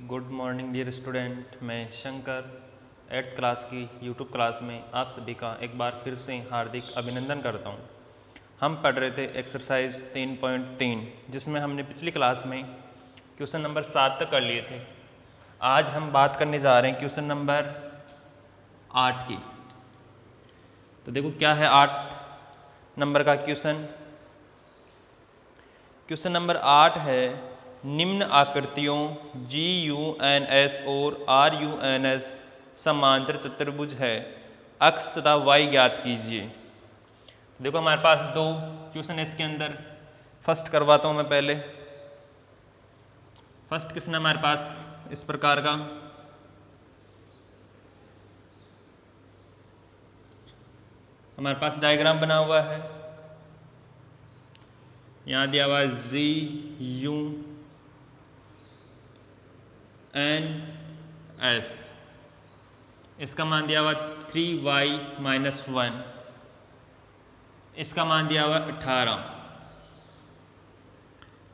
Good morning dear student. मैं Shankar 8th class की YouTube class में आप सभी का एक बार फिर से हार्दिक अभिनंदन करता हूं। हम पढ़ रहे थे एक्सरसाइज 3.3 जिसमें हमने पिछली क्लास में क्वेश्चन नंबर 7 तक कर लिए थे। आज हम बात करने जा रहे हैं क्वेश्चन नंबर 8 की। तो देखो क्या है 8 नंबर का क्वेश्चन। क्वेश्चन नंबर 8 है, निम्न आकृतियों GUNS और RUNS समांतर चतुर्भुज है, अक्ष तथा y ज्ञात कीजिए। देखो हमारे पास दो क्वेश्चन है इसके अंदर। फर्स्ट करवाता हूं मैं पहले। फर्स्ट क्वेश्चन है हमारे पास इस प्रकार का। हमारे पास डायग्राम बना हुआ है, यहाँ दिया हुआ है GUNS, इसका मान दिया हुआ 3y - 1, इसका मान दिया हुआ 18,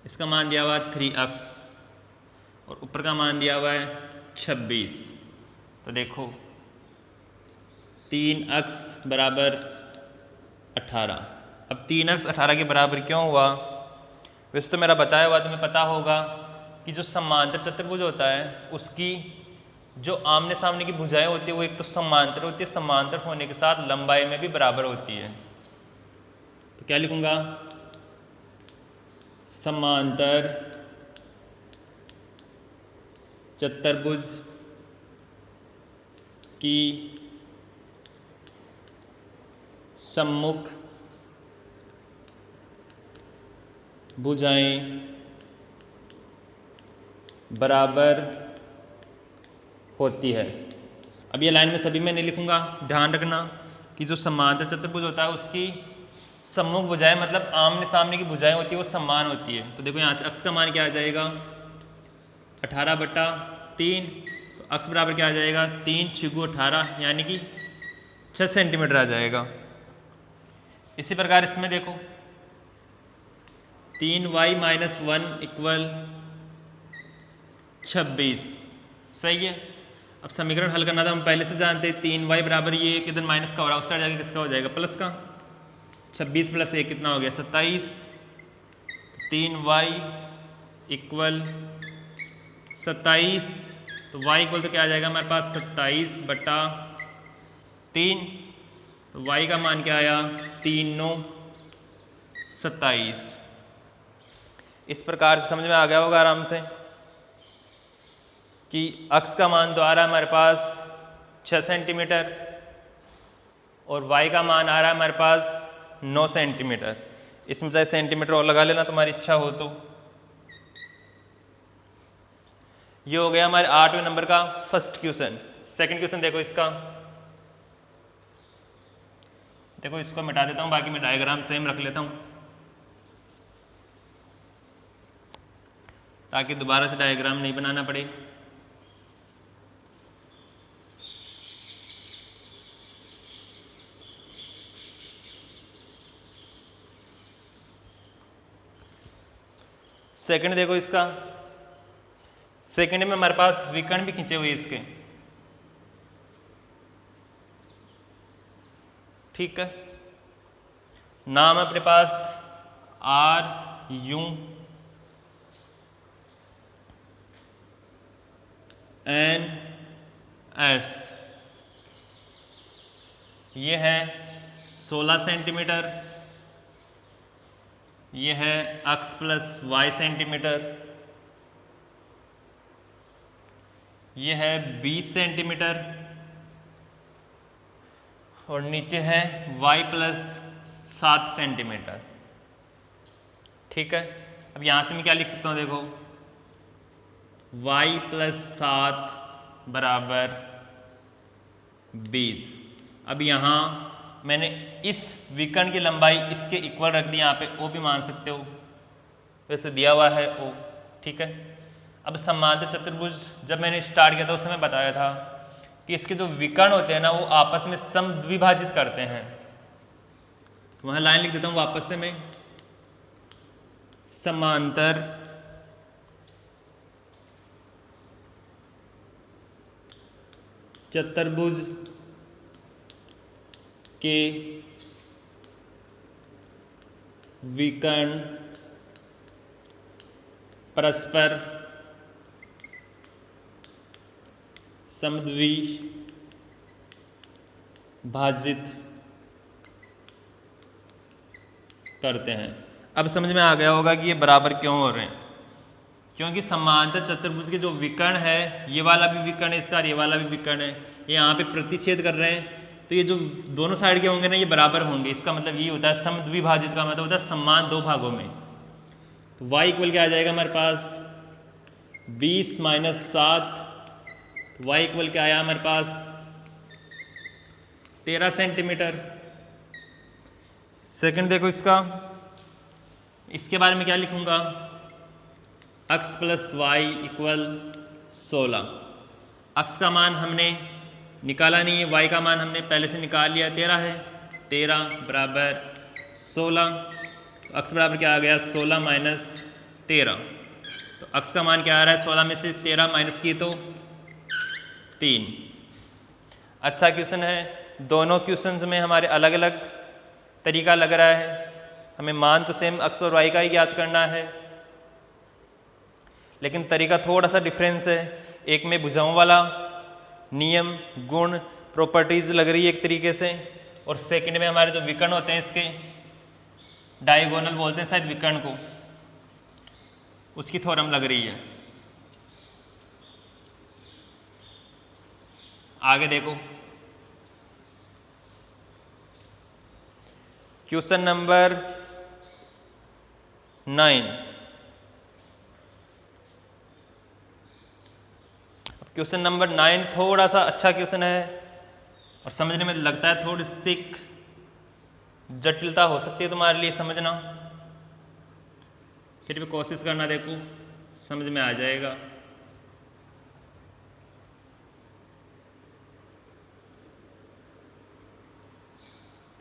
इसका मान दिया हुआ 3x और ऊपर का मान दिया हुआ है 26। तो देखो 3x बराबर 18। अब 3x 18 के बराबर क्यों हुआ? वैसे तो मेरा बताया हुआ तुम्हें पता होगा कि जो समांतर चतुर्भुज होता है उसकी जो आमने सामने की भुजाएं होती है वो एक तो समांतर होती है, समांतर होने के साथ लंबाई में भी बराबर होती है। तो क्या लिखूंगा? समांतर चतुर्भुज की सम्मुख भुजाएं बराबर होती है। अब ये लाइन में सभी में नहीं लिखूंगा, ध्यान रखना कि जो समांतर चतुर्भुज होता है उसकी सम्मुख भुजाएं मतलब आमने सामने की भुजाएं होती है वो समान होती है। तो देखो यहाँ से अक्ष का मान क्या आ जाएगा? 18/3। तो अक्ष बराबर क्या आ जाएगा? 3 × 6 = 18 यानी कि 6 सेंटीमीटर आ जाएगा। इसी प्रकार इसमें देखो 3y - 1 = 26। सही है। अब समीकरण हल करना था, हम पहले से जानते हैं 3y बराबर ये किधर माइनस का हो रहा है, उस साइड जाके किसका हो जाएगा? प्लस का। 26 + 1 कितना हो गया? 27। 3y = 27। तो y इक्वल तो क्या आ जाएगा हमारे पास? 27/3। तो y का मान क्या आया? 3 × 9 = 27। इस प्रकार से समझ में आ गया होगा आराम से कि अक्ष का मान तो आ रहा है हमारे पास 6 सेंटीमीटर और y का मान आ रहा है हमारे पास 9 सेंटीमीटर। इसमें चाहे सेंटीमीटर और लगा लेना तुम्हारी इच्छा हो तो। ये हो गया हमारे 8वें नंबर का फर्स्ट क्वेश्चन। सेकंड क्वेश्चन देखो इसका। देखो इसको मिटा देता हूं, बाकी मैं डायग्राम सेम रख लेता हूं ताकि दोबारा से डायग्राम नहीं बनाना पड़े। सेकंड देखो इसका। सेकंड में हमारे पास विकर्ण भी खींचे हुए इसके। ठीक है। नाम है अपने पास RUNS। ये है 16 सेंटीमीटर, ये है x + y सेंटीमीटर, ये है 20 सेंटीमीटर और नीचे है y + 7 सेंटीमीटर। ठीक है। अब यहाँ से मैं क्या लिख सकता हूँ? देखो y + 7 = 20। अब यहाँ मैंने इस विकर्ण की लंबाई इसके इक्वल रख दी, यहाँ पे o भी मान सकते हो, वैसे दिया हुआ है o। ठीक है। अब समांतर चतुर्भुज जब मैंने स्टार्ट किया था उस समय बताया था कि इसके जो विकर्ण होते हैं ना वो आपस में समद्विभाजित करते हैं। तो वहाँ लाइन लिख देता हूँ वापस से मैं, समांतर चतुर्भुज के विकर्ण परस्पर समद्विभाजित करते हैं। अब समझ में आ गया होगा कि ये बराबर क्यों हो रहे हैं, क्योंकि समांतर चतुर्भुज के जो विकर्ण है, ये वाला भी विकर्ण है इसका, ये वाला भी विकर्ण है, ये यहाँ पे प्रतिच्छेद कर रहे हैं, तो ये जो दोनों साइड के होंगे ना ये बराबर होंगे। इसका मतलब ये होता है समद्विभाजित का मतलब होता है समान दो भागों में। तो y इक्वल क्या आ जाएगा हमारे पास 20 माइनस 7, y इक्वल क्या आया हमारे पास 13 सेंटीमीटर। सेकंड देखो इसका, इसके बारे में क्या लिखूंगा, x plus y equal 16। x का मान हमने निकाला नहीं है, y का मान हमने पहले से निकाल लिया, 13 है, 13 बराबर 16। तो x बराबर क्या आ गया 16 माइनस 13। तो x का मान क्या आ रहा है 16 में से 13 माइनस किए तो 3। अच्छा क्वेश्चन है, दोनों क्वेश्चंस में हमारे अलग अलग तरीका लग रहा है, हमें मान तो सेम x और y का ही ज्ञात करना है, लेकिन तरीका थोड़ा सा डिफरेंस है। एक में भुजाओं वाला नियम, गुण, प्रॉपर्टीज लग रही है एक तरीके से, और सेकंड में हमारे जो विकर्ण होते हैं इसके डायगोनल बोलते हैं शायद विकर्ण को, उसकी थ्योरम लग रही है। आगे देखो क्वेश्चन नंबर 9। क्वेश्चन नंबर 9 थोड़ा सा अच्छा क्वेश्चन है और समझने में लगता है थोड़ी सी जटिलता हो सकती है तुम्हारे लिए समझना, फिर भी कोशिश करना, देखो समझ में आ जाएगा।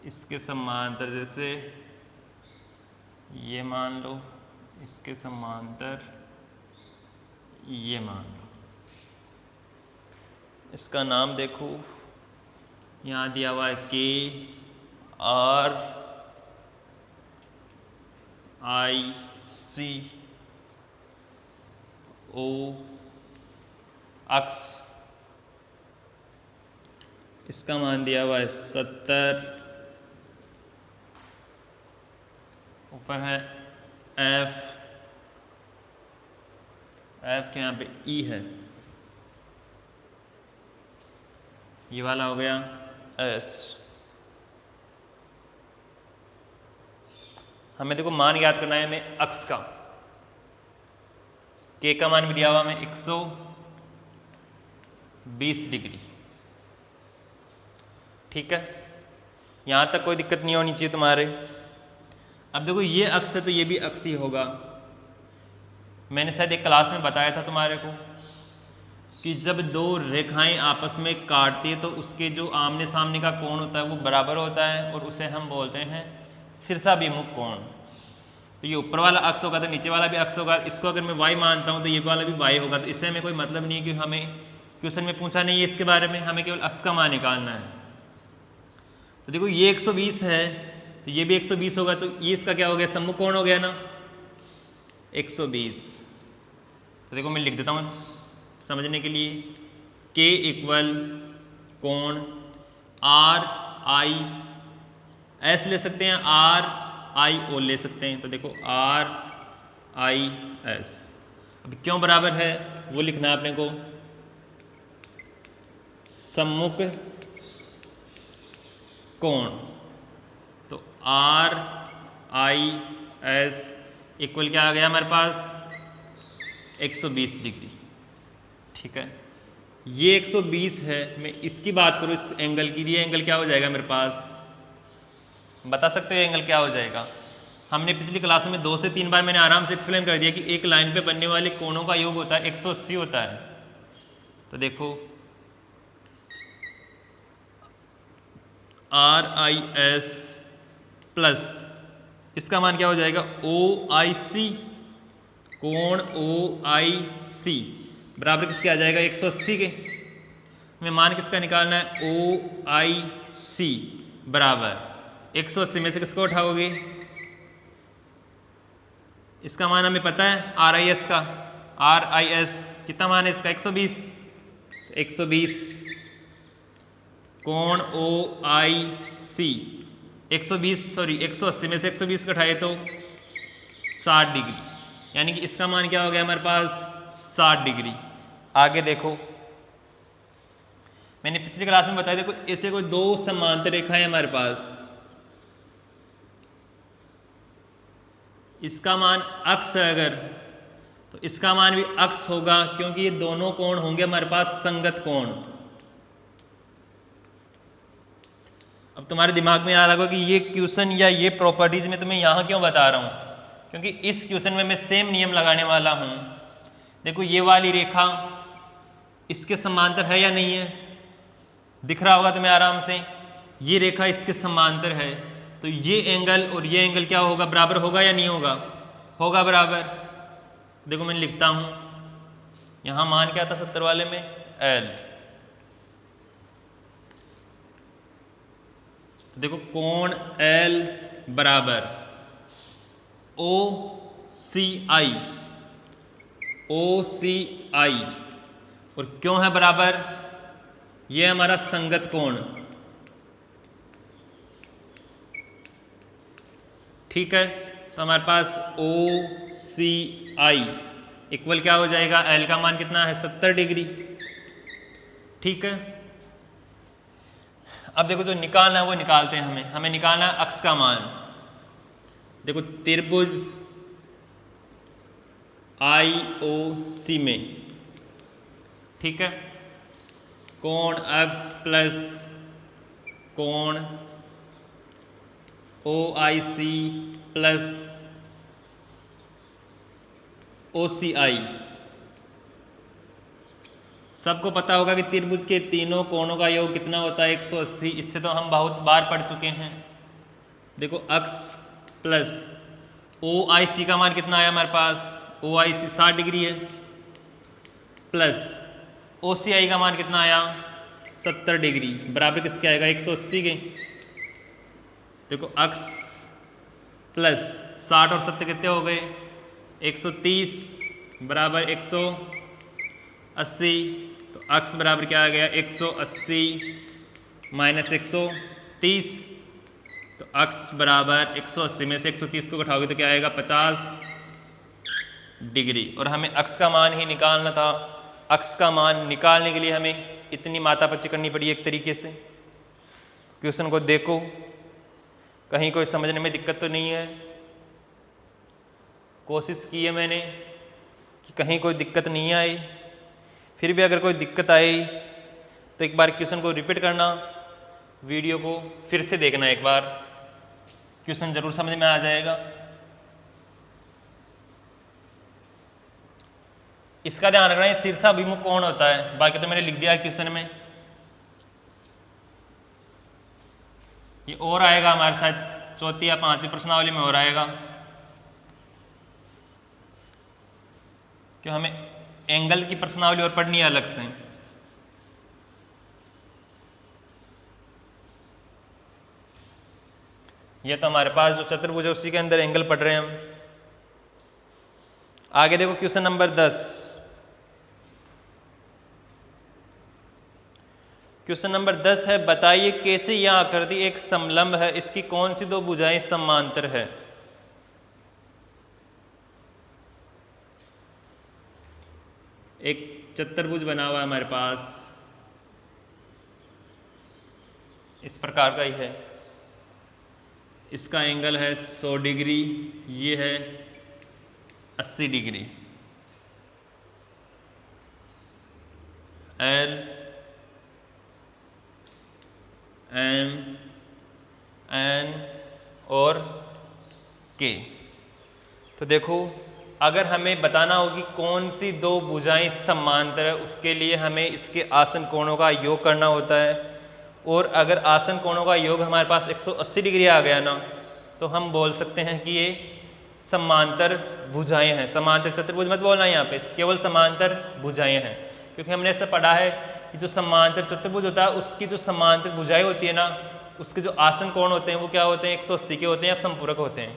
इसके समांतर जैसे ये मान लो, इसके समांतर ये मान लो, इसका नाम देखो यहाँ दिया हुआ है K R I C O X, इसका मान दिया हुआ है 70, ऊपर है F के यहाँ पे E है, ये वाला हो गया S। हमें देखो मान याद करना है हमें अक्ष का, K का मान भी दिया हुआ हमें 120 डिग्री, ठीक है, यहाँ तक कोई दिक्कत नहीं होनी चाहिए तुम्हारे। अब देखो ये अक्ष है तो ये भी अक्ष ही होगा। मैंने शायद एक क्लास में बताया था तुम्हारे को कि जब दो रेखाएं आपस में काटती है तो उसके जो आमने सामने का कोण होता है वो बराबर होता है, और उसे हम बोलते हैं शीर्षाभिमुख कोण। तो ये ऊपर वाला अक्ष होगा तो नीचे वाला भी अक्ष होगा, इसको अगर मैं y मानता हूँ तो ये वाला भी y होगा। तो इससे हमें कोई मतलब नहीं है कि हमें क्वेश्चन में पूछा नहीं है इसके बारे में, हमें केवल अक्ष का मान निकालना है। तो देखो ये 120 है तो ये भी 120 होगा, तो ये इसका क्या हो गया सम्मुख कोण हो गया ना 120। तो देखो मैं लिख देता हूँ समझने के लिए, K इक्वल कोण RIS ले सकते हैं, RIO ले सकते हैं, तो देखो RIS। अब क्यों बराबर है वो लिखना है अपने को, सम्मुख कोण, तो RIS इक्वल क्या आ गया हमारे पास 120 डिग्री, ठीक है। ये 120 है, मैं इसकी बात करूँ इस एंगल की, ये एंगल क्या हो जाएगा मेरे पास, बता सकते हो एंगल क्या हो जाएगा। हमने पिछली क्लास में 2 से 3 बार मैंने आराम से एक्सप्लेन कर दिया कि एक लाइन पे बनने वाले कोणों का योग होता है 180 होता है। तो देखो RIS प्लस इसका मान क्या हो जाएगा OIC, कोण OIC बराबर किसके आ जाएगा 180 के। हमें मान किसका निकालना है, OIC बराबर 180 में से किसको उठाओगे, इसका मान हमें पता है RIS का, RIS कितना मान है इसका 120, 120 कोण OIC 180 में से 120 घटाए तो 60 डिग्री, यानी कि इसका मान क्या हो गया हमारे पास 60 डिग्री। आगे देखो, मैंने पिछली क्लास में बताया, देखो ऐसे कोई दो समांतर रेखाएं हमारे पास, इसका मान अक्ष है अगर, तो इसका मान भी अक्ष होगा, क्योंकि ये दोनों कोण होंगे हमारे पास संगत कोण। अब तुम्हारे दिमाग में आ रहा होगा कि ये क्वेश्चन या ये प्रॉपर्टीज में तुम्हें यहाँ क्यों बता रहा हूँ, क्योंकि इस क्वेश्चन में मैं सेम नियम लगाने वाला हूँ। देखो ये वाली रेखा इसके समांतर है या नहीं है, दिख रहा होगा तुम्हें आराम से, ये रेखा इसके समांतर है, तो ये एंगल और ये एंगल क्या होगा, बराबर होगा या नहीं होगा, होगा बराबर। देखो मैं लिखता हूँ, यहाँ मान क्या था 70 वाले में, L। तो देखो कोण L बराबर OCI, और क्यों है बराबर, ये हमारा संगत कोण, ठीक है। तो हमारे पास OCI इक्वल क्या हो जाएगा, L का मान कितना है 70 डिग्री, ठीक है। अब देखो जो निकालना है वो निकालते हैं, हमें निकालना है अक्ष का मान। देखो त्रिभुज IOC में, ठीक है, कोण अक्ष प्लस कोण OIC प्लस OCI, सबको पता होगा कि त्रिभुज के तीनों कोणों का योग कितना होता है 180, इससे तो हम बहुत बार पढ़ चुके हैं। देखो अक्ष प्लस OIC का मान कितना आया हमारे पास, OIC 60 डिग्री है, प्लस OCI का मान कितना आया 70 डिग्री, बराबर किसके आएगा 180 के। देखो अक्ष प्लस 60 और 70 कितने हो गए 130 बराबर 180, तो अक्ष बराबर क्या आ गया 180 माइनस 130, तो अक्ष बराबर 180 में से 130 को घटाओगे तो क्या आएगा 50 डिग्री। और हमें अक्ष का मान ही निकालना था। अक्ष का मान निकालने के लिए हमें इतनी माथापच्ची करनी पड़ी एक तरीके से। क्वेश्चन को देखो, कहीं कोई समझने में दिक्कत तो नहीं है, कोशिश की है मैंने कि कहीं कोई दिक्कत नहीं आए। फिर भी अगर कोई दिक्कत आए तो एक बार क्वेश्चन को रिपीट करना, वीडियो को फिर से देखना, एक बार क्वेश्चन जरूर समझ में आ जाएगा। इसका ध्यान रखना, ये शीर्षाभिमुख कोण होता है, बाकी तो मैंने लिख दिया क्वेश्चन में। ये और आएगा हमारे साथ चौथी या पांचवी प्रश्नावली में और आएगा, क्यों हमें एंगल की प्रश्नावली और पढ़नी है अलग से। ये तो हमारे पास जो चतुर्भुज है उसी के अंदर एंगल पढ़ रहे हैं हम। आगे देखो क्वेश्चन नंबर 10। क्वेश्चन नंबर 10 है, बताइए कैसे यह आकृति एक समलंब है, इसकी कौन सी दो भुजाएं समांतर है। एक चतुर्भुज बना हुआ है हमारे पास, इस प्रकार का ही है, इसका एंगल है 100 डिग्री, ये है 80 डिग्री। L M N और K। तो देखो, अगर हमें बताना हो कि कौन सी दो भुजाएं समांतर है, उसके लिए हमें इसके आसन कोणों का योग करना होता है। और अगर आसन कोणों का योग हमारे पास 180 डिग्री आ गया ना, तो हम बोल सकते हैं कि ये समांतर भुजाएं हैं। समांतर चतुर्भुज मत बोलना यहाँ पे, केवल समांतर भुजाएं हैं, क्योंकि हमने ऐसा पढ़ा है कि जो समांतर चतुर्भुज होता है उसकी जो समांतर भुजाएं होती है ना, उसके जो आसन कोण होते हैं वो क्या होते हैं, 180 के होते हैं या संपूरक होते हैं।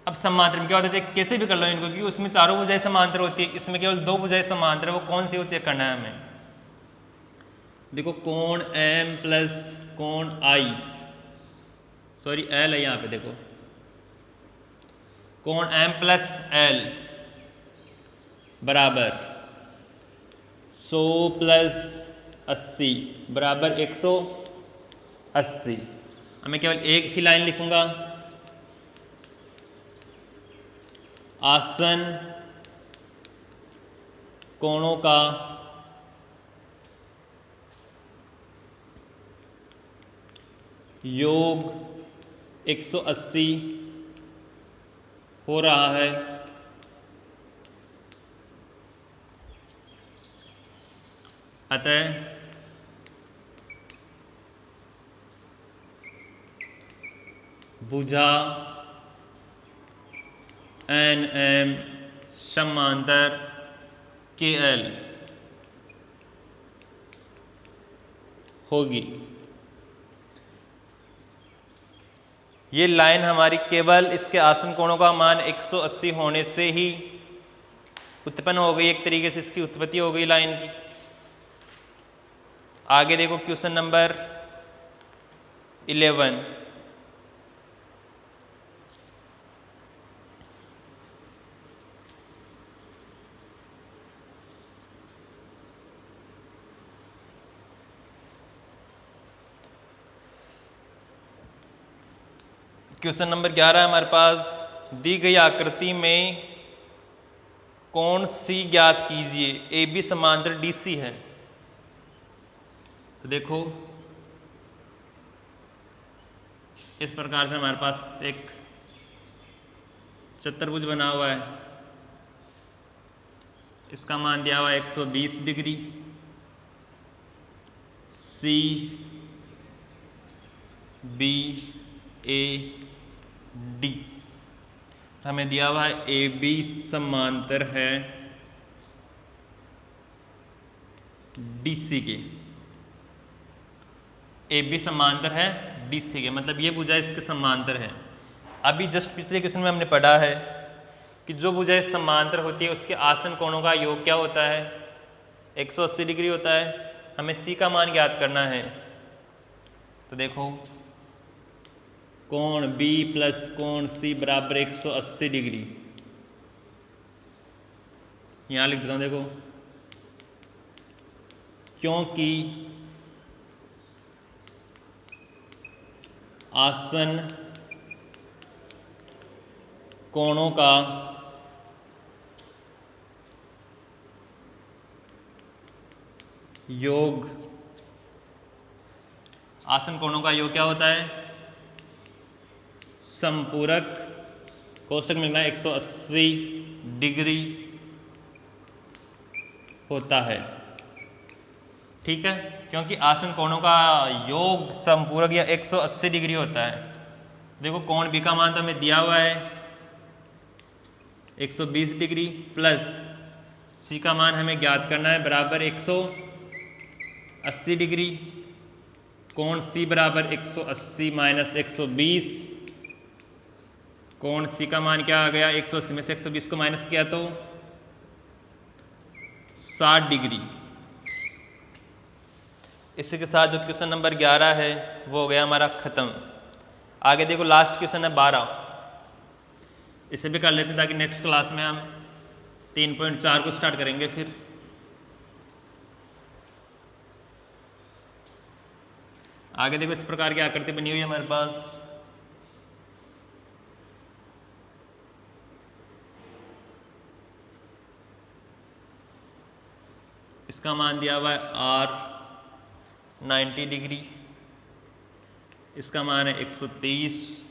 अब समांतर में क्या होता है, कैसे भी कर लो इनको, क्योंकि उसमें चारों भुजाएं समांतर होती है, इसमें केवल 2 भुजाएं समांतर है, वो कौन सी वो चेक करना है हमें। देखो कोण M प्लस कोण I, सॉरी L है यहाँ पे, देखो कोण M प्लस L बराबर 100 प्लस 80 बराबर 180। अब मैं केवल एक ही लाइन लिखूंगा, आसन कोणों का योग 180 हो रहा है, अतः भुजा NM समांतर KL होगी। ये लाइन हमारी केवल इसके आसन कोणों का मान 180 होने से ही उत्पन्न हो गई, एक तरीके से इसकी उत्पत्ति हो गई लाइन की। आगे देखो क्वेश्चन नंबर 11। क्वेश्चन नंबर 11 हमारे पास, दी गई आकृति में कोण C ज्ञात कीजिए, AB समांतर DC है। तो देखो इस प्रकार से हमारे पास एक चतुर्भुज बना हुआ है, इसका मान दिया हुआ है 120 degree, C B A D, हमें दिया हुआ है AB समांतर है DC के, AB समांतर है DC के, मतलब ये भुजा इसके समांतर है। अभी जस्ट पिछले क्वेश्चन में हमने पढ़ा है कि जो भुजाएं समांतर होती है उसके आसन कोणों का योग क्या होता है, 180 डिग्री होता है। हमें C का मान ज्ञात करना है, तो देखो कोण B प्लस कोण C बराबर 180 डिग्री, यहां लिख देता हूं। देखो क्योंकि आसन कोणों का योग, आसन कोणों का योग क्या होता है, संपूरक, कोष्टक में लिखना है 180 डिग्री होता है। ठीक है, क्योंकि आसन कोणों का योग संपूरक या 180 डिग्री होता है। देखो कोण B का मान तो हमें दिया हुआ है 120 डिग्री, प्लस C का मान हमें ज्ञात करना है बराबर 180 डिग्री। कोण C बराबर 180 माइनस 120, कोण C का मान क्या आ गया, 180 में से 120 को माइनस किया तो 60 डिग्री। इसी के साथ जो क्वेश्चन नंबर 11 है वो हो गया हमारा खत्म। आगे देखो लास्ट क्वेश्चन है 12, इसे भी कर लेते हैं ताकि नेक्स्ट क्लास में हम 3.4 को स्टार्ट करेंगे। फिर आगे देखो इस प्रकार की आकृति बनी हुई है हमारे पास, इसका मान दिया हुआ है R 90 डिग्री, इसका मान है 130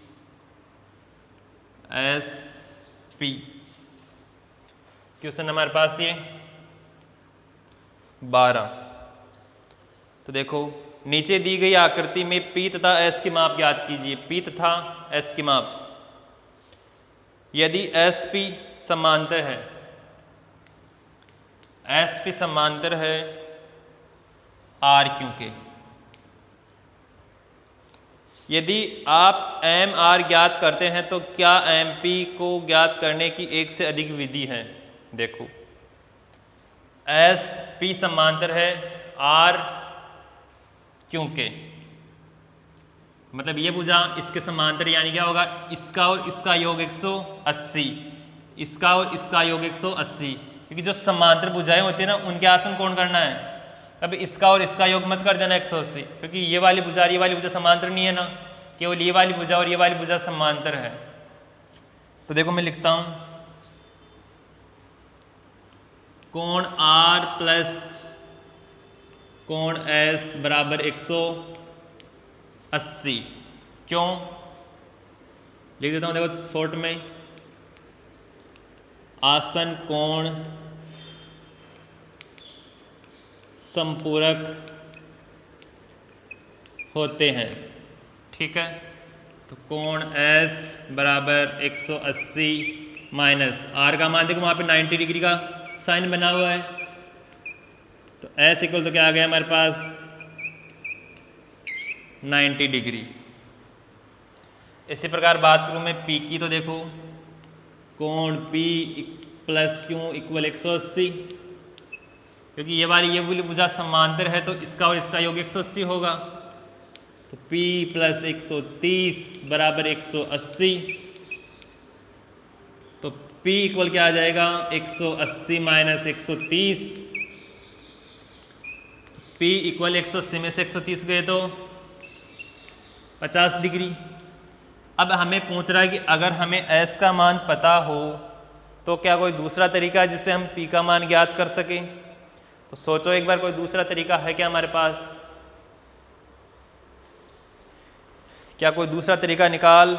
SP। क्वेश्चन हमारे पास ये 12। तो देखो नीचे दी गई आकृति में P तथा S की माप ज्ञात कीजिए। P तथा S की माप, यदि SP समांतर है, SP समांतर है आर क्यू के। यदि आप एम आर ज्ञात करते हैं तो क्या एम पी को ज्ञात करने की एक से अधिक विधि है? देखो, एस पी समांतर है आर क्यू के, मतलब ये भुजा इसके समांतर, यानी क्या होगा, इसका और इसका योग 180, इसका और इसका योग 180, क्योंकि जो समांतर भुजाएं होती है ना उनके आसन कोण करना है। कभी इसका और इसका योग मत कर देना 180, क्योंकि ये वाली भुजा और ये वाली भुजा समांतर नहीं है ना, केवल ये वाली भुजा और ये वाली भुजा समांतर है। तो देखो मैं लिखता हूं, कोण आर प्लस कोण एस बराबर 180। क्यों लिख देता हूं, देखो शॉर्ट में, आसन कोण संपूरक होते हैं, ठीक है। तो कोण एस बराबर 180 माइनस आर का मान देखो वहां पे 90 डिग्री का साइन बना हुआ है, तो एस इक्वल तो क्या आ गया हमारे पास 90 डिग्री। इसी प्रकार बात करूं मैं पी की, तो देखो कोण पी प्लस क्यू इक्वल 180, क्योंकि ये वाली भुजा समांतर है तो इसका और इसका योग 180 होगा, तो P प्लस 130 बराबर 180। तो P इक्वल क्या आ जाएगा 180 माइनस 130, P इक्वल 180 में से 130 गए तो 50 डिग्री। अब हमें पूछ रहा है कि अगर हमें S का मान पता हो तो क्या कोई दूसरा तरीका है जिससे हम P का मान ज्ञात कर सकें? तो सोचो एक बार, कोई दूसरा तरीका है क्या हमारे पास? क्या कोई दूसरा तरीका निकाल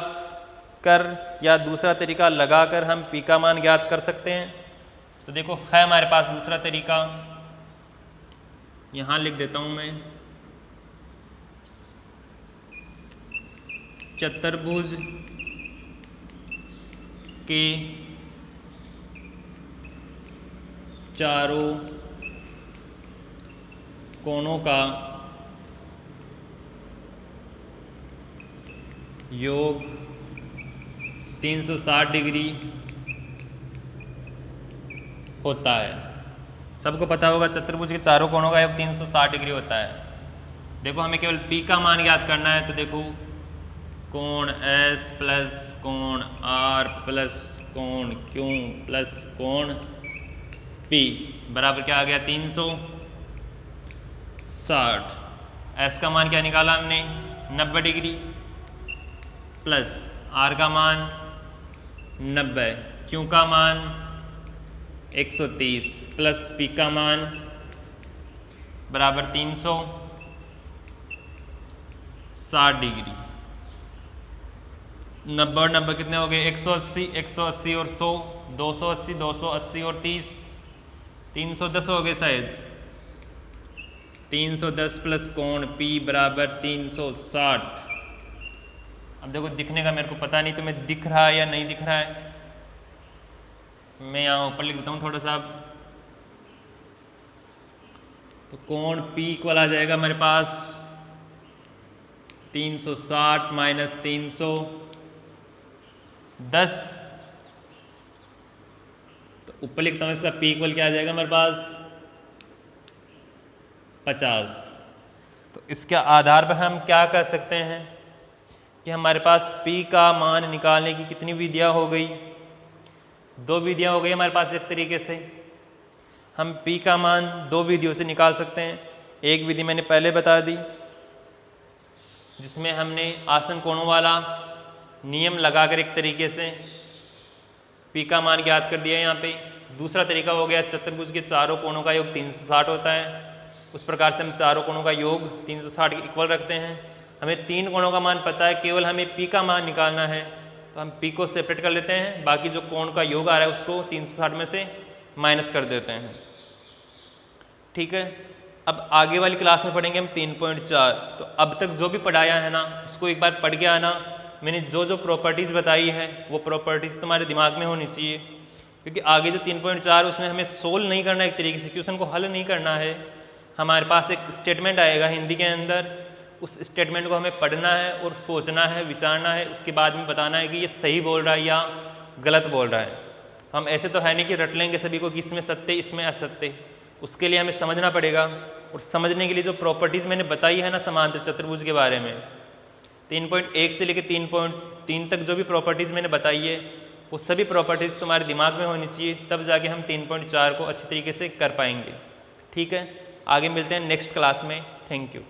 कर या दूसरा तरीका लगाकर हम P का मान ज्ञात कर सकते हैं? तो देखो है हमारे पास दूसरा तरीका, यहां लिख देता हूं मैं, चतुर्भुज के चारों कोणों का योग 360 डिग्री होता है। सबको पता होगा चतुर्भुज के चारों कोणों का योग 360 डिग्री होता है। देखो हमें केवल P का मान ज्ञात करना है, तो देखो कोण S प्लस कोण R प्लस कोण Q प्लस कोण P बराबर क्या आ गया 360। S का मान क्या निकाला हमने 90 डिग्री, प्लस R का मान 90, Q का मान 130 प्लस P का मान बराबर 360 डिग्री। 90 और 90 कितने हो गए 180, 180 और 100 280, 280 और 30 310 हो गए शायद। 310 प्लस कोण P बराबर 360। अब देखो दिखने का मेरे को पता नहीं तुम्हें दिख रहा है या नहीं दिख रहा है, मैं यहाँ ऊपर लिख देता हूँ थोड़ा सा। तो कोण P इक्वल आ जाएगा हमारे पास 360 माइनस 310। तो ऊपर लिखता हूँ इसका P इक्वल क्या आ जाएगा हमारे पास 50। तो इसके आधार पर हम क्या कर सकते हैं कि हमारे पास P का मान निकालने की कितनी विधियाँ हो गई, 2 विधियाँ हो गई हमारे पास। एक तरीके से हम P का मान 2 विधियों से निकाल सकते हैं। एक विधि मैंने पहले बता दी जिसमें हमने आसन कोणों वाला नियम लगाकर एक तरीके से P का मान ज्ञात कर दिया यहाँ पे। दूसरा तरीका हो गया चतुर्भुज के चारों कोणों का योग 360 होता है, उस प्रकार से हम चारों कोणों का योग 360 के इक्वल रखते हैं। हमें 3 कोणों का मान पता है, केवल हमें P का मान निकालना है, तो हम P को सेपरेट कर लेते हैं, बाकी जो कोण का योग आ रहा है उसको 360 में से माइनस कर देते हैं। ठीक है, अब आगे वाली क्लास में पढ़ेंगे हम 3.4। तो अब तक जो भी पढ़ाया है ना उसको एक बार पढ़ के आना। मैंने जो जो प्रॉपर्टीज़ बताई है वो प्रॉपर्टीज़ तुम्हारे दिमाग में होनी चाहिए, क्योंकि आगे जो 3.4 उसमें हमें सोल्व नहीं करना, एक तरीके से क्वेश्चन को हल नहीं करना है, हमारे पास एक स्टेटमेंट आएगा हिंदी के अंदर, उस स्टेटमेंट को हमें पढ़ना है और सोचना है, विचारना है, उसके बाद में बताना है कि ये सही बोल रहा है या गलत बोल रहा है। हम ऐसे तो है नहीं कि रट लेंगे सभी को कि इसमें सत्य इसमें असत्य, उसके लिए हमें समझना पड़ेगा। और समझने के लिए जो प्रॉपर्टीज़ मैंने बताई है ना समांतर चतुर्भुज के बारे में, 3.1 से लेकर 3.3 तक जो भी प्रॉपर्टीज़ मैंने बताई है वो सभी प्रॉपर्टीज़ तुम्हारे दिमाग में होनी चाहिए, तब जाके हम 3.4 को अच्छी तरीके से कर पाएंगे। ठीक है, आगे मिलते हैं नेक्स्ट क्लास में। Thank you.